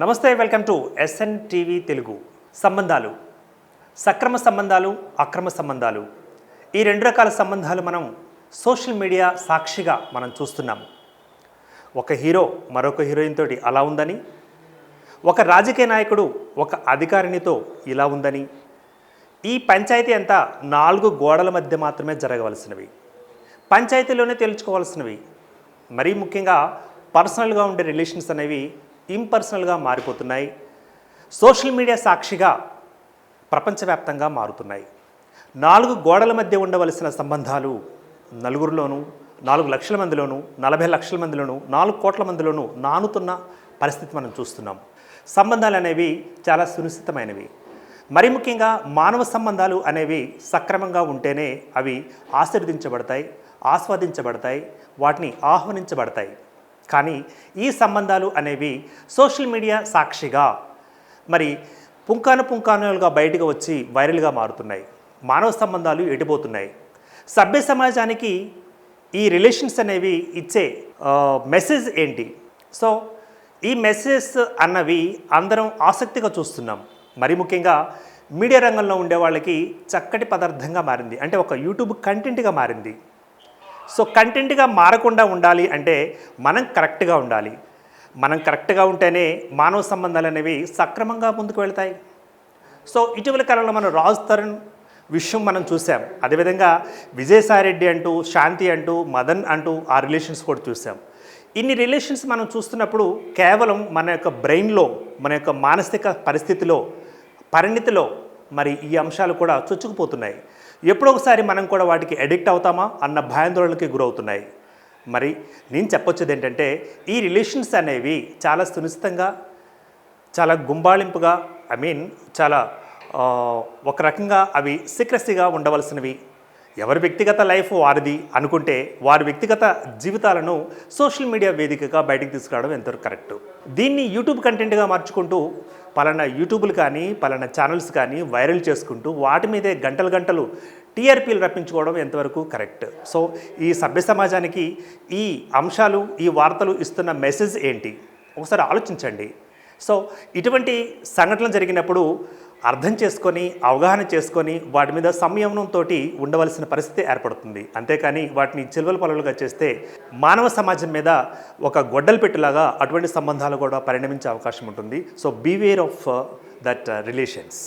నమస్తే welcome to SN TV Telugu. సంబంధాలు, సక్రమ సంబంధాలు, అక్రమ సంబంధాలు, ఈ రెండు రకాల సంబంధాలు మనం సోషల్ మీడియా సాక్షిగా మనం చూస్తున్నాం. ఒక హీరో మరొక హీరోయిన్ తోటి అలా ఉందని, ఒక రాజకీయ నాయకుడు ఒక అధికారినితో ఇలా ఉందని, ఈ పంచాయతీ అంతా 4 గోడల మధ్య మాత్రమే జరగవలసినవి, పంచాయతీలోనే తేల్చుకోవాల్సినవి. మరీ ముఖ్యంగా పర్సనల్గా ఉండే రిలేషన్స్ అనేవి ఇంపర్సనల్గా మారిపోతున్నాయి. సోషల్ మీడియా సాక్షిగా ప్రపంచవ్యాప్తంగా మారుతున్నాయి. 4 గోడల మధ్య ఉండవలసిన సంబంధాలు నలుగురిలోనూ, 4 లక్షల మందిలోనూ, 40 లక్షల మందిలోనూ, 4 కోట్ల మందిలోనూ నానుతున్న పరిస్థితి మనం చూస్తున్నాం. సంబంధాలు అనేవి చాలా సునిశ్చితమైనవి. మరి ముఖ్యంగా మానవ సంబంధాలు అనేవి సక్రమంగా ఉంటేనే అవి ఆశీర్వదించబడతాయి, ఆస్వాదించబడతాయి, వాటిని ఆహ్వానించబడతాయి. కానీ ఈ సంబంధాలు అనేవి సోషల్ మీడియా సాక్షిగా మరి పుంకానులుగా బయటకు వచ్చి వైరల్గా మారుతున్నాయి. మానవ సంబంధాలు ఎడిపోతున్నాయి. సభ్య సమాజానికి ఈ రిలేషన్స్ అనేవి ఇచ్చే మెసేజ్ ఏంటి? సో ఈ మెసేజ్ అన్నవి అందరం ఆసక్తిగా చూస్తున్నాం. మరి ముఖ్యంగా మీడియా రంగంలో ఉండే వాళ్ళకి చక్కటి పదార్థంగా మారింది, అంటే ఒక యూట్యూబ్ కంటెంట్గా మారింది. సో కంటెంట్గా మారకుండా ఉండాలి అంటే మనం కరెక్ట్గా ఉండాలి. మనం కరెక్ట్గా ఉంటేనే మానవ సంబంధాలు అనేవి సక్రమంగా ముందుకు వెళ్తాయి. సో ఇటీవల కాలంలో మనం రాజ్ తరుణ్ విషయం మనం చూసాం. అదేవిధంగా విజయసాయిరెడ్డి అంటూ, శాంతి అంటూ, మదన్ అంటూ ఆ రిలేషన్స్ కూడా చూసాం. ఇన్ని రిలేషన్స్ మనం చూస్తున్నప్పుడు కేవలం మన యొక్క బ్రెయిన్లో, మన యొక్క మానసిక పరిస్థితిలో, పరిణితిలో మరి ఈ అంశాలు కూడా చొచ్చుకుపోతున్నాయి. ఎప్పుడో ఒకసారి మనం కూడా వాటికి అడిక్ట్ అవుతామా అన్న భయాందోళనకి గురవుతున్నాయి. మరి నేను చెప్పొచ్చేది ఏంటంటే, ఈ రిలేషన్స్ అనేవి చాలా సునిశ్చితంగా, చాలా గుంబాళింపుగా, చాలా ఒక రకంగా అవి సీక్రెసీగా ఉండవలసినవి. ఎవరి వ్యక్తిగత లైఫ్ వారిది అనుకుంటే వారి వ్యక్తిగత జీవితాలను సోషల్ మీడియా వేదికగా బయటికి తీసుకురావడం ఎంతవరకు కరెక్ట్? దీన్ని యూట్యూబ్ కంటెంట్గా మార్చుకుంటూ పలానా యూట్యూబ్లు కానీ, పలానా ఛానల్స్ కానీ వైరల్ చేసుకుంటూ వాటి మీదే గంటలు టీఆర్పీలు రప్పించుకోవడం ఎంతవరకు కరెక్ట్? సో ఈ సభ్య సమాజానికి ఈ అంశాలు, ఈ వార్తలు ఇస్తున్న మెసేజ్ ఏంటి? ఒకసారి ఆలోచించండి. సో ఇటువంటి సంఘటనలు జరిగినప్పుడు అర్థం చేసుకొని, అవగాహన చేసుకొని వాటి మీద సంయమనంతో ఉండవలసిన పరిస్థితి ఏర్పడుతుంది. అంతేకాని వాటిని చిల్వల పలులుగా చేస్తే మానవ సమాజం మీద ఒక గొడ్డలు పెట్టులాగా అటువంటి సంబంధాలు కూడా పరిణమించే అవకాశం ఉంటుంది. So beware of that relations.